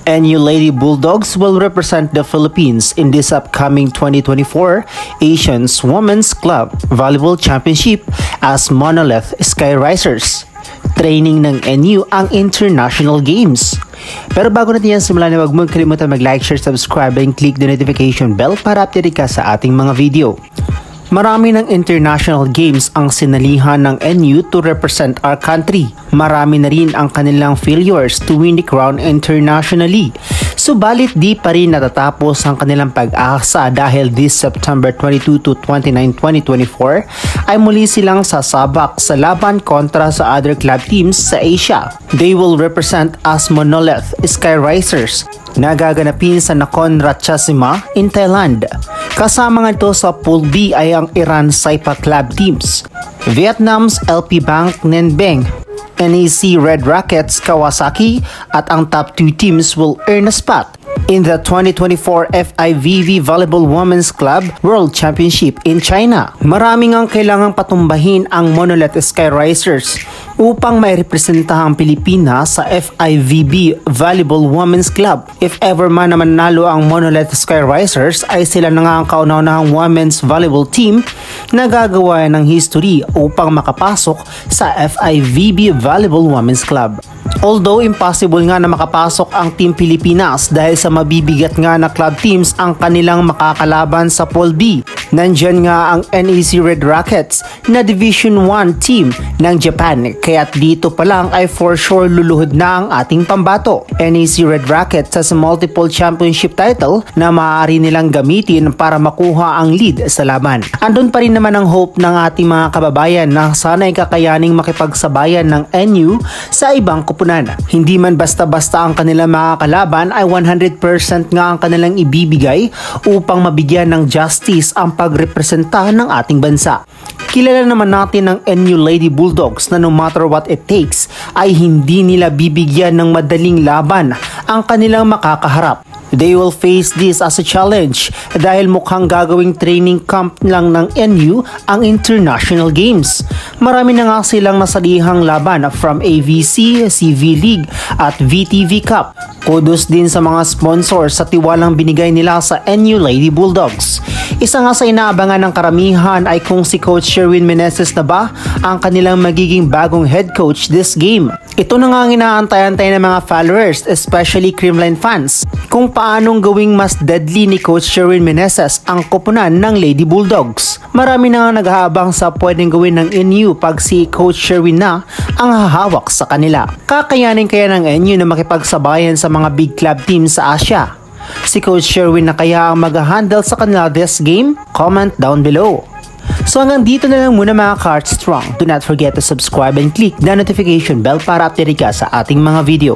NU Lady Bulldogs will represent the Philippines in this upcoming 2024 Asians Women's Club Volleyball Championship as Monolith Sky Risers. Training ng NU ang international games. Pero bago natin yan simulan, huwag mong kalimutan mag-like, share, subscribe, and click the notification bell para update ka sa ating mga video. Marami ng international games ang sinalihan ng NU to represent our country. Marami na rin ang kanilang failures to win the crown internationally. Subalit di pa rin natatapos ang kanilang pag-asa dahil this September 22 to 29, 2024 ay muli silang sasabak sa laban kontra sa other club teams sa Asia. They will represent as Monolith Sky Risers na gaganapin sa Nakhon Ratchasima in Thailand. Kasama nga ito sa Pool B ay ang Iran Saipa Club teams, Vietnam's LP Bank Ninh Binh, NEC Red Rockets Kawasaki at ang top 2 teams will earn a spot in the 2024 FIVB Volleyball Women's Club World Championship in China. Maraming ang kailangang patumbahin ang Monolith Sky Risers upang may representahang Pilipinas sa FIVB Volleyball Women's Club. If ever man na manalo ang Monolith Sky Risers ay sila na nga ang kauna-unahang women's volleyball team na gagawa ng history upang makapasok sa FIVB Volleyball Women's Club. Although impossible nga na makapasok ang Team Pilipinas dahil sa mabibigat nga na club teams ang kanilang makakalaban sa Pool B. Nandyan nga ang NEC Red Rockets na Division 1 team ng Japan, kaya't dito pa lang ay for sure luluhod na ang ating pambato. NEC Red Rockets has a multiple championship title na maaari nilang gamitin para makuha ang lead sa laban. Andun pa rin naman ang hope ng ating mga kababayan na sana'y kakayaning makipagsabayan ng NU sa ibang kupunan. Hindi man basta-basta ang kanilang makakalaban ay 100% nga ang kanilang ibibigay upang mabigyan ng justice ang pagrepresenta ng ating bansa. Kilala naman natin ang NU Lady Bulldogs na no matter what it takes ay hindi nila bibigyan ng madaling laban ang kanilang makakaharap. They will face this as a challenge dahil mukhang gagawing training camp lang ng NU ang international games. Marami na nga silang nasalihang laban from AVC, CV League at VTV Cup. Kudos din sa mga sponsors sa tiwalang binigay nila sa NU Lady Bulldogs. Isa nga sa inaabangan ng karamihan ay kung si Coach Sherwin Meneses na ba ang kanilang magiging bagong head coach this game. Ito na nga ang inaantay-antay ng mga followers, especially Creamline fans, kung paanong gawing mas deadly ni Coach Sherwin Meneses ang koponan ng Lady Bulldogs. Marami na nga naghahabang sa pwedeng gawin ng NU pag si Coach Sherwin na ang hahawak sa kanila. Kakayanin kaya ng NU na makipagsabayan sa mga big club teams sa Asia? Si Coach Sherwin na kaya ang mag-handle sa kanila this game? Comment down below. So hanggang dito na lang muna mga Cards Strong. Do not forget to subscribe and click the notification bell para update ka sa ating mga video.